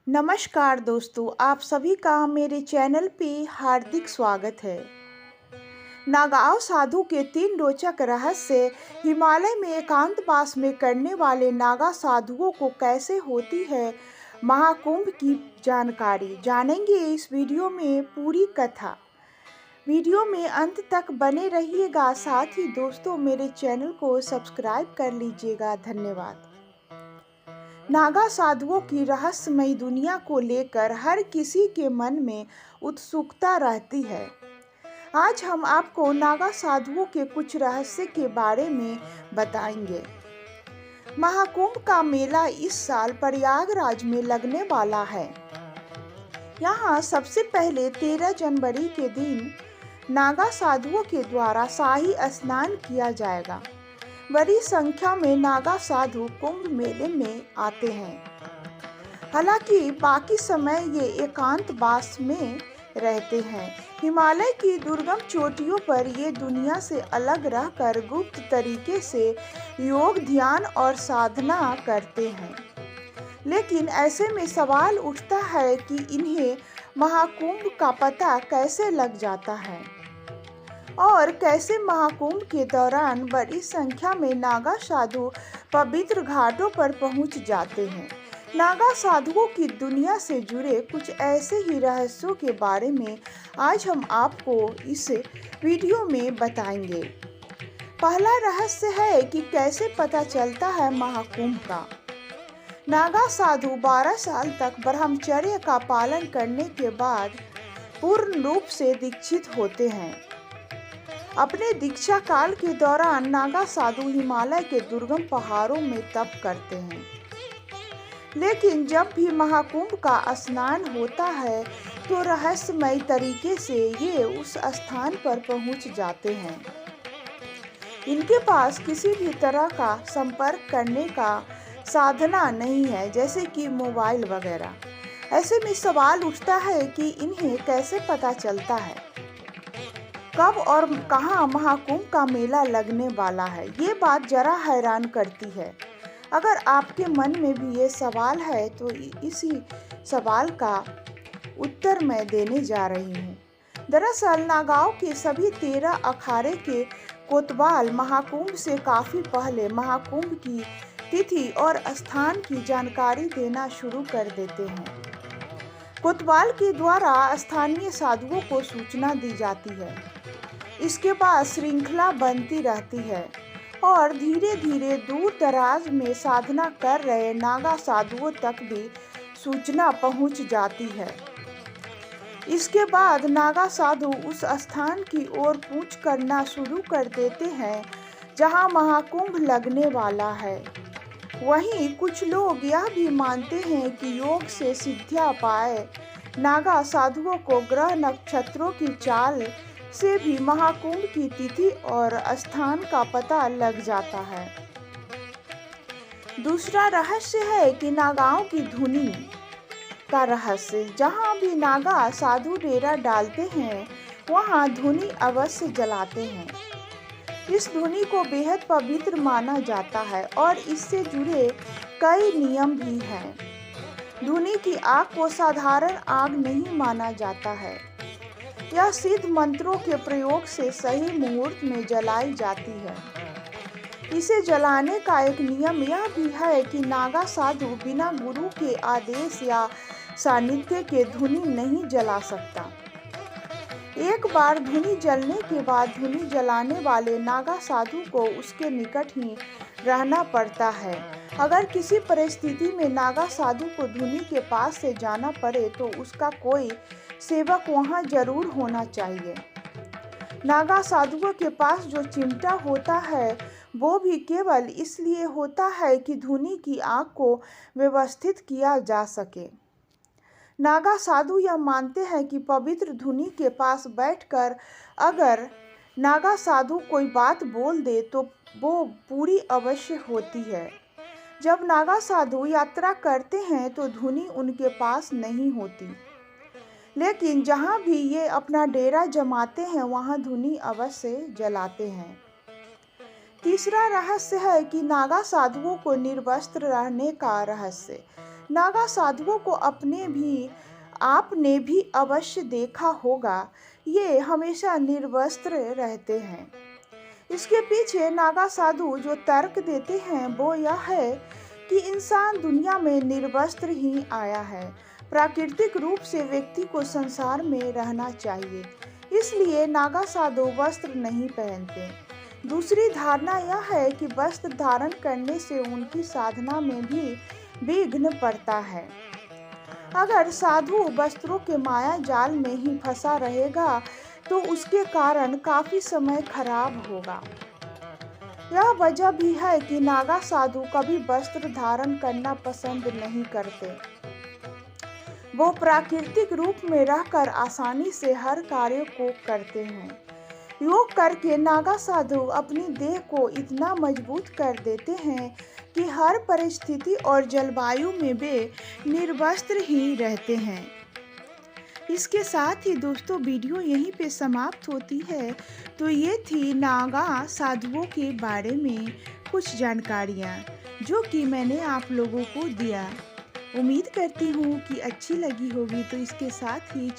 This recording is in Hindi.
नमस्कार दोस्तों, आप सभी का मेरे चैनल पे हार्दिक स्वागत है। नागाओं साधु के 3 रोचक रहस्य। हिमालय में एकांतवास में करने वाले नागा साधुओं को कैसे होती है महाकुंभ की जानकारी जानेंगे इस वीडियो में पूरी कथा। वीडियो में अंत तक बने रहिएगा। साथ ही दोस्तों मेरे चैनल को सब्सक्राइब कर लीजिएगा। धन्यवाद। नागा साधुओं की रहस्यमयी दुनिया को लेकर हर किसी के मन में उत्सुकता रहती है। आज हम आपको नागा साधुओं के कुछ रहस्य के बारे में बताएंगे। महाकुंभ का मेला इस साल प्रयागराज में लगने वाला है। यहाँ सबसे पहले 13 जनवरी के दिन नागा साधुओं के द्वारा शाही स्नान किया जाएगा। बड़ी संख्या में नागा साधु कुंभ मेले में आते हैं। हालांकि बाकी समय ये एकांतवास में रहते हैं। हिमालय की दुर्गम चोटियों पर ये दुनिया से अलग रहकर गुप्त तरीके से योग, ध्यान और साधना करते हैं। लेकिन ऐसे में सवाल उठता है कि इन्हें महाकुंभ का पता कैसे लग जाता है और कैसे महाकुंभ के दौरान बड़ी संख्या में नागा साधु पवित्र घाटों पर पहुंच जाते हैं। नागा साधुओं की दुनिया से जुड़े कुछ ऐसे ही रहस्यों के बारे में आज हम आपको इस वीडियो में बताएंगे। पहला रहस्य है कि कैसे पता चलता है महाकुंभ का। नागा साधु 12 साल तक ब्रह्मचर्य का पालन करने के बाद पूर्ण रूप से दीक्षित होते हैं। अपने दीक्षा काल के दौरान नागा साधु हिमालय के दुर्गम पहाड़ों में तप करते हैं। लेकिन जब भी महाकुंभ का स्नान होता है तो रहस्यमय तरीके से ये उस स्थान पर पहुंच जाते हैं। इनके पास किसी भी तरह का संपर्क करने का साधना नहीं है, जैसे कि मोबाइल वगैरह। ऐसे में सवाल उठता है कि इन्हें कैसे पता चलता है कब और कहां महाकुंभ का मेला लगने वाला है। ये बात जरा हैरान करती है। अगर आपके मन में भी ये सवाल है तो इसी सवाल का उत्तर मैं देने जा रही हूँ। दरअसल नागाओं के सभी 13 अखाड़े के कोतवाल महाकुंभ से काफ़ी पहले महाकुंभ की तिथि और स्थान की जानकारी देना शुरू कर देते हैं। कोतवाल के द्वारा स्थानीय साधुओं को सूचना दी जाती है। इसके बाद श्रृंखला बनती रहती है और धीरे धीरे दूर दराज में साधना कर रहे नागा साधुओं तक भी सूचना पहुंच जाती है। इसके बाद नागा साधु उस स्थान की ओर कूच करना शुरू कर देते हैं जहां महाकुंभ लगने वाला है। वहीं कुछ लोग यह भी मानते हैं कि योग से सिद्धियां पाए नागा साधुओं को ग्रह नक्षत्रों की चाल से भी महाकुंभ की तिथि और स्थान का पता लग जाता है। दूसरा रहस्य है कि नागाओं की धुनी का रहस्य। जहाँ भी नागा साधु डेरा डालते हैं वहाँ धुनी अवश्य जलाते हैं। इस धुनी को बेहद पवित्र माना जाता है और इससे जुड़े कई नियम भी हैं। धुनी की आग को साधारण आग नहीं माना जाता है। यह सिद्ध मंत्रों के प्रयोग से सही मुहूर्त में जलाई जाती है। इसे जलाने का एक नियम यह भी है कि नागा साधु बिना गुरु के आदेश या सानिध्य के धुनी नहीं जला सकता। एक बार धुनी जलने के बाद धुनी जलाने वाले नागा साधु को उसके निकट ही रहना पड़ता है। अगर किसी परिस्थिति में नागा साधु को धुनी के पास से जाना पड़े तो उसका कोई सेवक वहां जरूर होना चाहिए। नागा साधुओं के पास जो चिमटा होता है वो भी केवल इसलिए होता है कि धुनी की आग को व्यवस्थित किया जा सके। नागा साधु यह मानते हैं कि पवित्र धुनी के पास बैठकर अगर नागा साधु कोई बात बोल दे तो वो पूरी अवश्य होती है। जब नागा साधु यात्रा करते हैं तो धुनी उनके पास नहीं होती, लेकिन जहाँ भी ये अपना डेरा जमाते हैं वहाँ धुनी अवश्य जलाते हैं। तीसरा रहस्य है कि नागा साधुओं को निर्वस्त्र रहने का रहस्य। नागा साधुओं को आपने भी अवश्य देखा होगा, ये हमेशा निर्वस्त्र रहते हैं। इसके पीछे नागा साधु जो तर्क देते हैं वो यह है कि इंसान दुनिया में निर्वस्त्र ही आया है। प्राकृतिक रूप से व्यक्ति को संसार में रहना चाहिए, इसलिए नागा साधु वस्त्र नहीं पहनते। दूसरी धारणा यह है कि वस्त्र धारण करने से उनकी साधना में भी विघ्न पड़ता है। अगर साधु वस्त्रों के माया जाल में ही फंसा रहेगा तो उसके कारण काफी समय खराब होगा। यह वजह भी है कि नागा साधु कभी वस्त्र धारण करना पसंद नहीं करते। वो प्राकृतिक रूप में रहकर आसानी से हर कार्य को करते हैं। योग करके नागा साधु अपनी देह को इतना मजबूत कर देते हैं कि हर परिस्थिति और जलवायु में वे निर्वस्त्र ही रहते हैं। इसके साथ ही दोस्तों वीडियो यहीं पे समाप्त होती है। तो ये थी नागा साधुओं के बारे में कुछ जानकारियाँ जो कि मैंने आप लोगों को दिया। उम्मीद करती हूँ कि अच्छी लगी होगी। तो इसके साथ ही